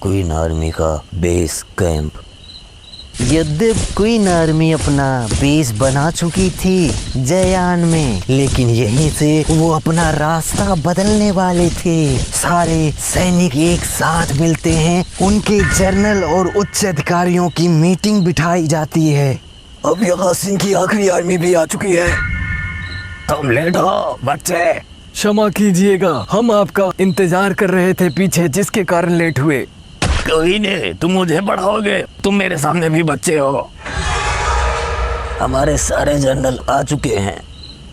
Queen army का base camp. यद्यपि queen army अपना बेस बना चुकी थी जयान में, लेकिन यहीं से वो अपना रास्ता बदलने वाले थे। सारे सैनिक एक साथ मिलते हैं, उनके जनरल और उच्च अधिकारियों की मीटिंग बिठाई जाती है। अब यहाँ सिंह की आखिरी आर्मी भी आ चुकी है। तुम लेट हो बच्चे। क्षमा कीजिएगा, हम आपका इंतजार कर रहे थे पीछे, जिसके कारण लेट हुए। कोई नहीं, तुम मुझे पढ़ाओगे, तुम मेरे सामने भी बच्चे हो। हमारे सारे जनरल आ चुके हैं,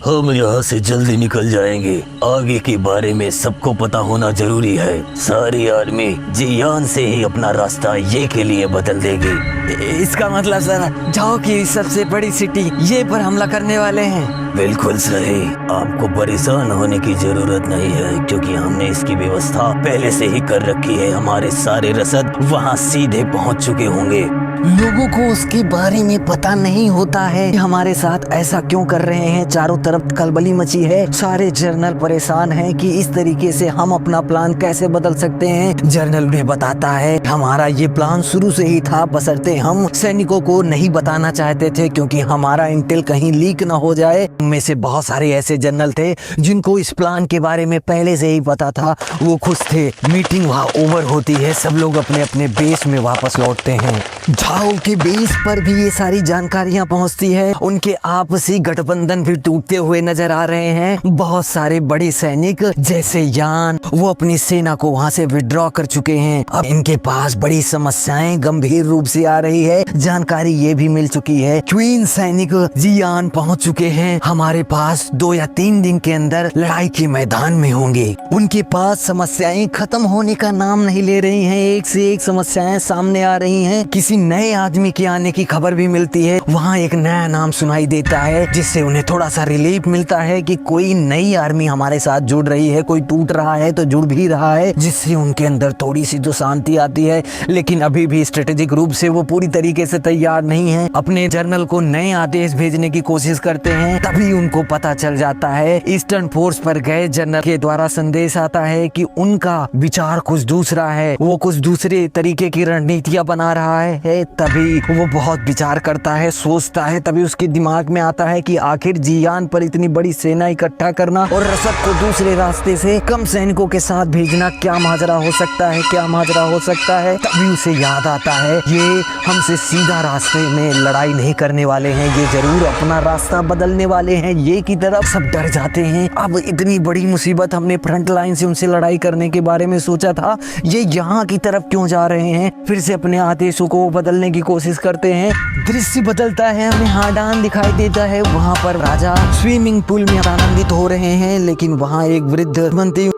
हम यहाँ से जल्दी निकल जाएंगे। आगे के बारे में सबको पता होना जरूरी है। सारी आर्मी जियान से ही अपना रास्ता ये के लिए बदल देगी। इसका मतलब सर जाओ की सबसे बड़ी सिटी ये पर हमला करने वाले हैं। बिल्कुल सही, आपको परेशान होने की जरूरत नहीं है, क्योंकि हमने इसकी व्यवस्था पहले से ही कर रखी है। हमारे सारे रसद वहाँ सीधे पहुँच चुके होंगे। लोगों को उसके बारे में पता नहीं होता है कि हमारे साथ ऐसा क्यों कर रहे हैं। चारों तरफ खलबली मची है, सारे जर्नल परेशान हैं कि इस तरीके से हम अपना प्लान कैसे बदल सकते हैं। जर्नल उन्हें बताता है हमारा ये प्लान शुरू से ही था, बशर्ते हम सैनिकों को नहीं बताना चाहते थे, क्योंकि हमारा इंटेल कहीं लीक न हो जाए। उनमें से बहुत सारे ऐसे जर्नल थे जिनको इस प्लान के बारे में पहले से ही पता था, वो खुश थे। मीटिंग वहाँ ओवर होती है, सब लोग अपने अपने बेस में वापस लौटते हैं। झाओ के बेस पर भी ये सारी जानकारियां पहुंचती है। उनके आपसी गठबंधन भी टूटते हुए नजर आ रहे हैं। बहुत सारे बड़े सैनिक जैसे यान, वो अपनी सेना को वहां से विड्रॉ कर चुके हैं। अब इनके पास बड़ी समस्याएं गंभीर रूप से आ रही है। जानकारी ये भी मिल चुकी है क्वीन सैनिक जियान पहुंच चुके हैं। हमारे पास 2 या 3 दिन के अंदर लड़ाई के मैदान में होंगे। उनके पास समस्याएं खत्म होने का नाम नहीं ले रही हैं, एक से एक समस्याएं सामने आ रही हैं। किसी नए आदमी के आने की खबर भी मिलती है, वहाँ एक नया नाम सुनाई देता है, जिससे उन्हें थोड़ा सा रिलीफ मिलता है कि कोई नई आर्मी हमारे साथ जुड़ रही है। कोई टूट रहा है तो जुड़ भी रहा है, जिससे उनके अंदर थोड़ी सी तो शांति आती है। लेकिन अभी भी स्ट्रेटेजिक रूप से वो पूरी तरीके से तैयार नहीं है। अपने जनरल को नए आदेश भेजने की कोशिश करते हैं, तभी उनको पता चल जाता है ईस्टर्न फोर्स पर गए जनरल के द्वारा संदेश आता है कि उनका विचार कुछ दूसरा है, वो कुछ दूसरे तरीके की रणनीतियां बना रहा है। तभी वो बहुत विचार करता है, सोचता है, तभी उसके दिमाग में आता है कि आखिर जियान पर इतनी बड़ी सेना इकट्ठा करना और रसद को दूसरे रास्ते से कम सैनिकों के साथ भेजना क्या माजरा हो सकता है, क्या माजरा हो सकता है। तभी उसे याद आता है ये हमसे सीधा रास्ते में लड़ाई नहीं करने वाले हैं, ये जरूर अपना रास्ता बदलने वाले हैं ये की तरफ। सब डर जाते हैं, अब इतनी बड़ी मुसीबत, हमने फ्रंट लाइन से उनसे लड़ाई करने के बारे में सोचा था, ये यहाँ की तरफ क्यों जा रहे हैं। फिर से अपने आदेशों को बदलने की कोशिश करते हैं। दृश्य बदलता है, हमें हाडान दिखाई देता है। वहाँ पर राजा स्विमिंग पूल में आनंदित हो रहे हैं, लेकिन वहाँ एक वृद्ध मंत्री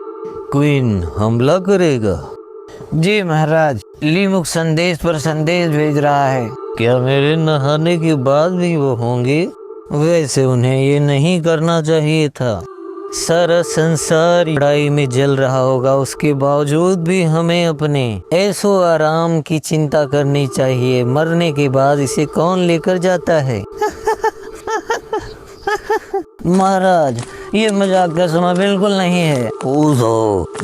क्वीन हमला करेगा। जी महाराज, लीमुक संदेश पर संदेश भेज रहा है। क्या मेरे नहाने के बाद भी वो होंगे? वैसे उन्हें ये नहीं करना चाहिए था। सारा संसार लड़ाई में जल रहा होगा, उसके बावजूद भी हमें अपने ऐशो आराम की चिंता करनी चाहिए। मरने के बाद इसे कौन लेकर जाता है? महाराज, ये मजाक का समय बिल्कुल नहीं है।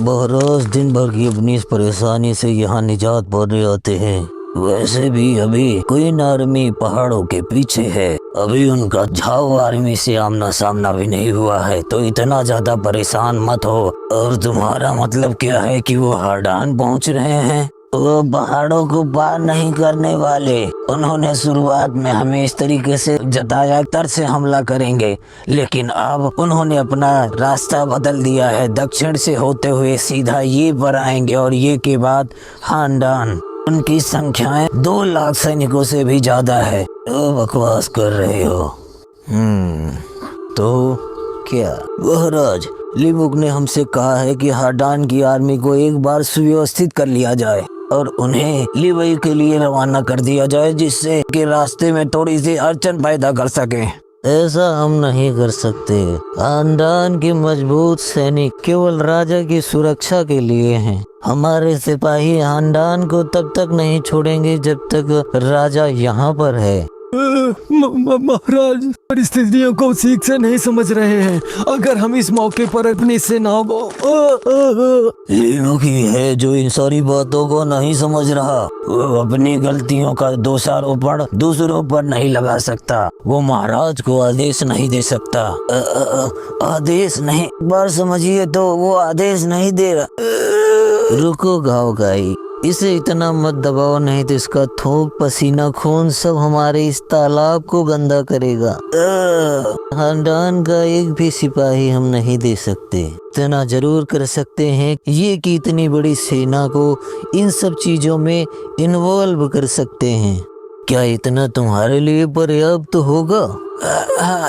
महाराज दिन भर की अपनी इस परेशानी से यहाँ निजात पाने आते हैं। वैसे भी अभी क्वीन आर्मी पहाड़ों के पीछे है, अभी उनका झाओ आर्मी से आमना सामना भी नहीं हुआ है, तो इतना ज्यादा परेशान मत हो। और तुम्हारा मतलब क्या है कि वो हाडान पहुंच रहे हैं? वो पहाड़ों को पार नहीं करने वाले। उन्होंने शुरुआत में हमें इस तरीके से जताया तर से हमला करेंगे, लेकिन अब उन्होंने अपना रास्ता बदल दिया है। दक्षिण से होते हुए सीधा ये पर आएंगे और ये के बाद हांडान। उनकी संख्याएं 2 लाख सैनिकों से भी ज्यादा है। तो बकवास कर रहे हो। तो क्या महाराज, लिमुक ने हमसे कहा है कि हाडान की आर्मी को एक बार सुव्यवस्थित कर लिया जाए और उन्हें लिवई के लिए रवाना कर दिया जाए, जिससे कि रास्ते में थोड़ी सी अड़चन पैदा कर सके। ऐसा हम नहीं कर सकते। हांडान के मजबूत सैनिक केवल राजा की सुरक्षा के लिए हैं। हमारे सिपाही हांडान को तब तक नहीं छोड़ेंगे जब तक राजा यहाँ पर है। महाराज, परिस्थितियों को ठीक से नहीं समझ रहे हैं। अगर हम इस मौके पर अपनी सेनाओं को लिमुकी है जो इन सारी बातों को नहीं समझ रहा। वो अपनी गलतियों का दोषारोपण दूसरों पर नहीं लगा सकता। वो महाराज को आदेश नहीं दे सकता। आदेश नहीं, बार समझिए तो वो आदेश नहीं दे रहा। रुको गाँव गाई, इसे इतना मत दबाओ, नहीं तो इसका थोक पसीना खून सब हमारे इस तालाब को गंदा करेगा। खानदान का एक भी सिपाही हम नहीं दे सकते। इतना जरूर कर सकते हैं ये कि इतनी बड़ी सेना को इन सब चीजों में इन्वॉल्व कर सकते हैं। क्या इतना तुम्हारे लिए पर्याप्त होगा?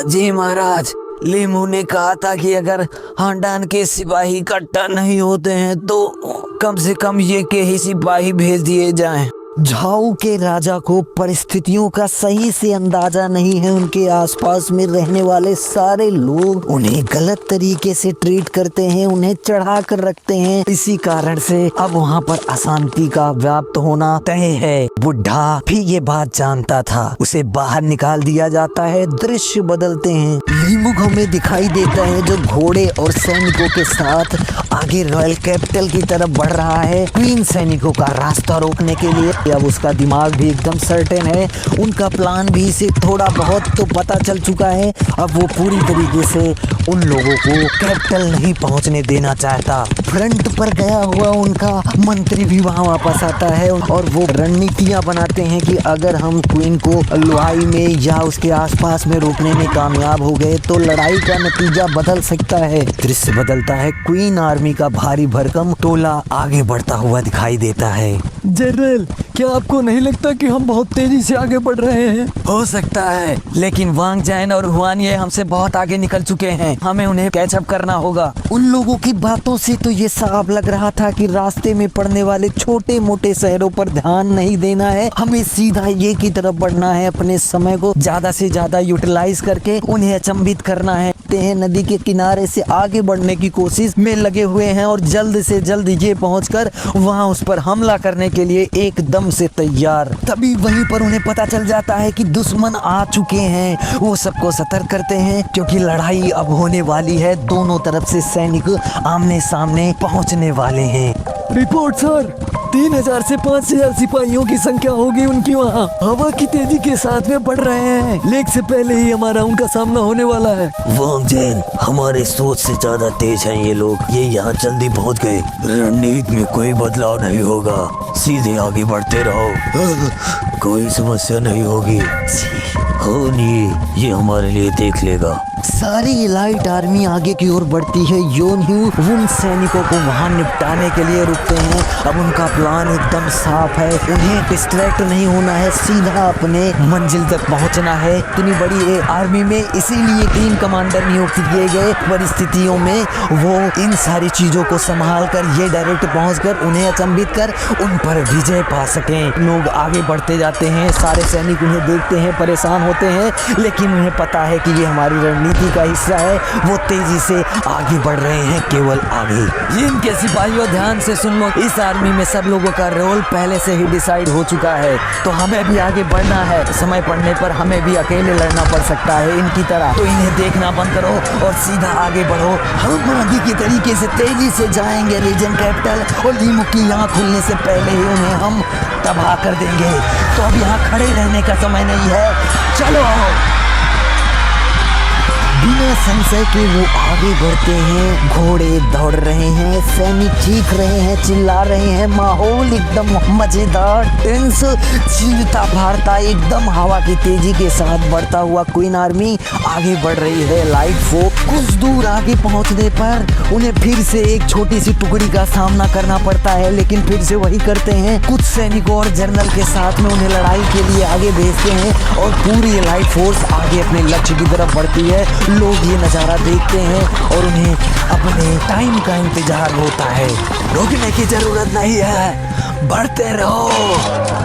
जी महाराज, लिमू ने कहा था कि अगर खानदान के सिपाही इकट्ठा नहीं होते हैं तो कम से कम ये के ही सिपाही भेज दिए जाएं। झाऊ के राजा को परिस्थितियों का सही से अंदाजा नहीं है। उनके आसपास में रहने वाले सारे लोग उन्हें गलत तरीके से ट्रीट करते हैं, उन्हें चढ़ा कर रखते हैं। इसी कारण से अब वहाँ पर अशांति का व्याप्त होना तय है। बुढ़ा भी ये बात जानता था, उसे बाहर निकाल दिया जाता है। दृश्य बदलते हैं। लीमुक हमें दिखाई देता है जो घोड़े और सैनिकों के साथ आगे रॉयल कैपिटल की तरफ बढ़ रहा है, क्वीन सैनिकों का रास्ता रोकने के लिए। अब उसका दिमाग भी एकदम सर्टेन है, उनका प्लान भी इसे थोड़ा बहुत तो पता चल चुका है। अब वो पूरी तरीके से उन लोगों को कैपिटल नहीं पहुंचने देना चाहता। फ्रंट पर गया हुआ उनका मंत्री भी वहां वापस आता है और वो रणनीतियां बनाते हैं कि अगर हम क्वीन को लुआई में या उसके आसपास में रोकने में कामयाब हो गए तो लड़ाई का नतीजा बदल सकता है। दृश्य बदलता है। क्वीन आर्मी का भारी भरकम टोला आगे बढ़ता हुआ दिखाई देता है। जनरल, क्या आपको नहीं लगता कि हम बहुत तेजी से आगे बढ़ रहे हैं? हो सकता है, लेकिन वांग जैन और हुआन ये हमसे बहुत आगे निकल चुके हैं। हमें उन्हें कैचअप करना होगा। उन लोगों की बातों से तो ये साफ लग रहा था कि रास्ते में पड़ने वाले छोटे मोटे शहरों पर ध्यान नहीं देना है। हमें सीधा ये की तरफ बढ़ना है। अपने समय को ज्यादा से ज्यादा यूटिलाइज करके उन्हें अचंभित करना है। नदी के किनारे से आगे बढ़ने की कोशिश में लगे हुए हैं और जल्द से जल्द ये पहुंचकर वहां उस पर हमला करने के लिए एकदम से तैयार। तभी वहीं पर उन्हें पता चल जाता है कि दुश्मन आ चुके हैं। वो सबको सतर्क करते हैं क्योंकि लड़ाई अब होने वाली है। दोनों तरफ से सैनिक आमने सामने पहुंचने वाले हैं। रिपोर्ट सर, 3000 से 5000 सिपाहियों की संख्या होगी उनकी वहाँ। हवा की तेजी के साथ में बढ़ रहे हैं। लेक से पहले ही हमारा उनका सामना होने वाला है। वांग जैन, हमारे सोच से ज्यादा तेज हैं ये लोग। ये यहाँ जल्दी पहुँच गए। रणनीति में कोई बदलाव नहीं होगा, सीधे आगे बढ़ते रहो। कोई समस्या नहीं होगी। ये हमारे लिए देख लेगा। सारी एलाइट आर्मी आगे की ओर बढ़ती है। योनह्यू उन सैनिकों को वहां निपटाने के लिए रुकते हैं। अब उनका प्लान एकदम साफ है। उन्हें डिस्ट्रैक्ट नहीं होना है, सीधा अपने मंजिल तक पहुंचना है। इतनी बड़ी आर्मी में इसीलिए 3 कमांडर नियुक्त किए गए। परिस्थितियों में वो इन सारी चीजों को संभाल कर ये डायरेक्ट पहुंचकर उन्हें अचंभित कर उन पर विजय पा सकें। लोग आगे बढ़ते जाते हैं। सारे सैनिक उन्हें देखते हैं, परेशान होते हैं, लेकिन उन्हें पता है कि ये हमारी रणनीति का हिस्सा है। वो तेजी से आगे बढ़ रहे हैं, केवल आगे। इनके सिपाहियों, ध्यान से सुन लो। इस आर्मी में सब लोगों का रोल पहले से ही डिसाइड हो चुका है, तो हमें भी आगे बढ़ना है। समय पड़ने पर हमें भी अकेले लड़ना पड़ सकता है इनकी तरह। तो इन्हें देखना बंद करो और सीधा आगे बढ़ो। हम आगे की तरीके से तेजी से जाएंगे रीजन कैपिटल, और लीमुक की यहाँ खुलने से पहले ही उन्हें हम तबाह कर देंगे। तो अब यहाँ खड़े रहने का समय नहीं है, चलो। बिना संशय के वो आगे बढ़ते हैं। घोड़े दौड़ रहे हैं, सैनिक चीख रहे हैं, चिल्ला रहे हैं। माहौल एकदम मजेदार, टेंस, चिलता भारता एकदम हवा की तेजी के साथ बढ़ता हुआ क्वीन आर्मी आगे बढ़ रही है। लाइट फोर्स कुछ दूर आगे पहुंचने पर उन्हें फिर से एक छोटी सी टुकड़ी का सामना करना पड़ता है, लेकिन फिर से वही करते हैं। कुछ सैनिकों और जनरल के साथ में उन्हें लड़ाई के लिए आगे भेजते हैं और पूरी लाइट फोर्स आगे अपने लक्ष्य की तरफ बढ़ती है। लोग ये नज़ारा देखते हैं और उन्हें अपने टाइम का इंतजार होता है। रुकने की जरूरत नहीं है, बढ़ते रहो।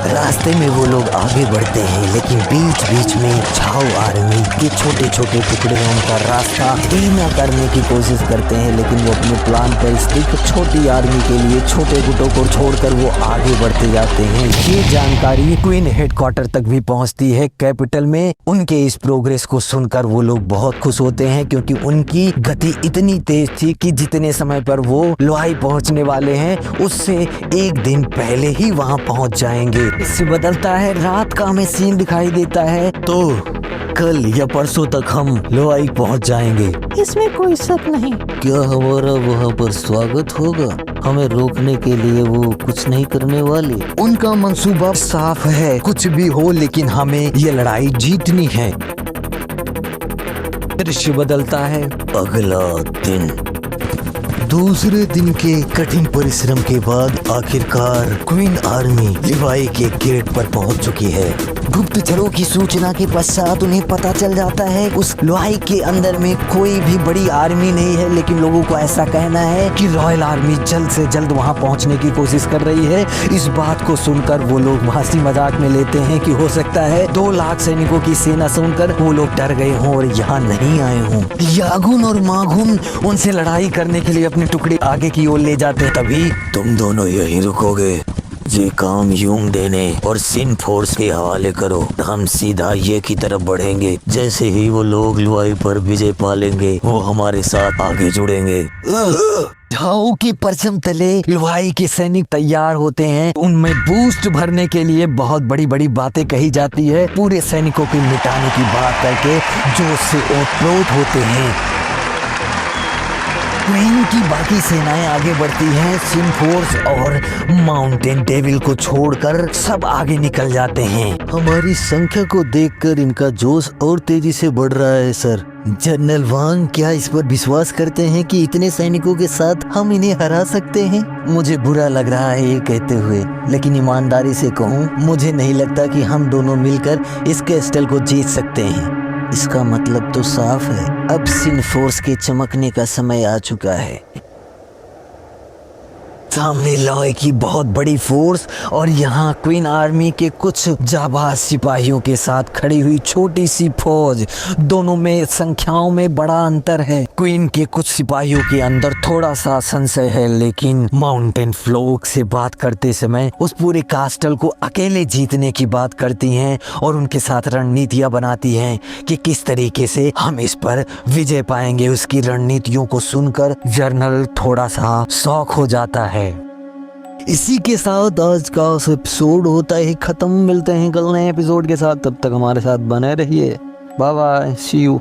रास्ते में वो लोग आगे बढ़ते हैं, लेकिन बीच बीच में झाओ आर्मी के छोटे छोटे टुकड़े उनका रास्ता धीमा करने की कोशिश करते हैं, लेकिन वो अपने प्लान पर स्टिक छोटी आर्मी के लिए छोटे गुटों को छोड़कर वो आगे बढ़ते जाते हैं। ये जानकारी क्वीन हेडक्वार्टर तक भी पहुंचती है कैपिटल में। उनके इस प्रोग्रेस को सुनकर वो लोग बहुत खुश होते हैं, क्योंकि उनकी गति इतनी तेज थी कि जितने समय पर वो लोहाई पहुंचने वाले हैं उससे एक दिन पहले ही वहां पहुंच जाएंगे। इससे बदलता है रात का हमें सीन दिखाई देता है। तो कल या परसों तक हम लोहाई पहुंच जाएंगे, इसमें कोई शक नहीं। क्या हमारा वहाँ पर स्वागत होगा? हमें रोकने के लिए वो कुछ नहीं करने वाले? उनका मंसूबा साफ है, कुछ भी हो लेकिन हमें ये लड़ाई जीतनी है। दृश्य बदलता है। अगला दिन। दूसरे दिन के कठिन परिश्रम के बाद आखिरकार क्वीन आर्मी लिवाई के गेट पर पहुंच चुकी है। गुप्तचरों की सूचना के पश्चात उन्हें पता चल जाता है उस लोहाई के अंदर में कोई भी बड़ी आर्मी नहीं है, लेकिन लोगों को ऐसा कहना है कि रॉयल आर्मी जल्द से जल्द वहां पहुंचने की कोशिश कर रही है। इस बात को सुनकर वो लोग हंसी मजाक में लेते हैं कि हो सकता है 2 लाख सैनिकों की सेना सुनकर वो लोग डर गए हों और यहाँ नहीं आए हों। यागुन और मागुन उनसे लड़ाई करने के लिए अपने टुकड़े आगे की ओर ले जाते हैं। तभी तुम दोनों यहीं रुकोगे। ये काम यूंग देने और सिन फोर्स के हवाले करो। हम सीधा ये की तरफ बढ़ेंगे। जैसे ही वो लोग लुआई पर विजय पालेंगे वो हमारे साथ आगे जुड़ेंगे। झाओ की परचम तले लुहाई के सैनिक तैयार होते हैं। उनमें बूस्ट भरने के लिए बहुत बड़ी बड़ी बातें कही जाती है। पूरे सैनिकों को मिटाने की बात करके जोश से ओतप्रोत होते हैं। क्वीन की बाकी सेनाएं आगे बढ़ती हैं। सिन फोर्स और माउंटेन डेविल को छोड़कर सब आगे निकल जाते हैं। हमारी संख्या को देखकर इनका जोश और तेजी से बढ़ रहा है सर। जनरल वांग क्या इस पर विश्वास करते हैं कि इतने सैनिकों के साथ हम इन्हें हरा सकते हैं? मुझे बुरा लग रहा है ये कहते हुए, लेकिन ईमानदारी से कहूँ मुझे नहीं लगता कि हम दोनों मिलकर इस कैस्टल को जीत सकते हैं। इसका मतलब तो साफ है, अब सिन फोर्स के चमकने का समय आ चुका है। सामने लॉय की बहुत बड़ी फोर्स और यहाँ क्वीन आर्मी के कुछ जाबाज सिपाहियों के साथ खड़ी हुई छोटी सी फौज। दोनों में संख्याओं में बड़ा अंतर है। क्वीन के कुछ सिपाहियों के अंदर थोड़ा सा संशय है, लेकिन माउंटेन फ्लोक से बात करते समय उस पूरे कास्टल को अकेले जीतने की बात करती हैं और उनके साथ रणनीतियां बनाती हैं कि किस तरीके से हम इस पर विजय पाएंगे। उसकी रणनीतियों को सुनकर जनरल थोड़ा सा शॉक हो जाता है। इसी के साथ आज का एपिसोड होता है खत्म। मिलते हैं कल नए एपिसोड के साथ, तब तक हमारे साथ बने रहिए। Bye bye, see you.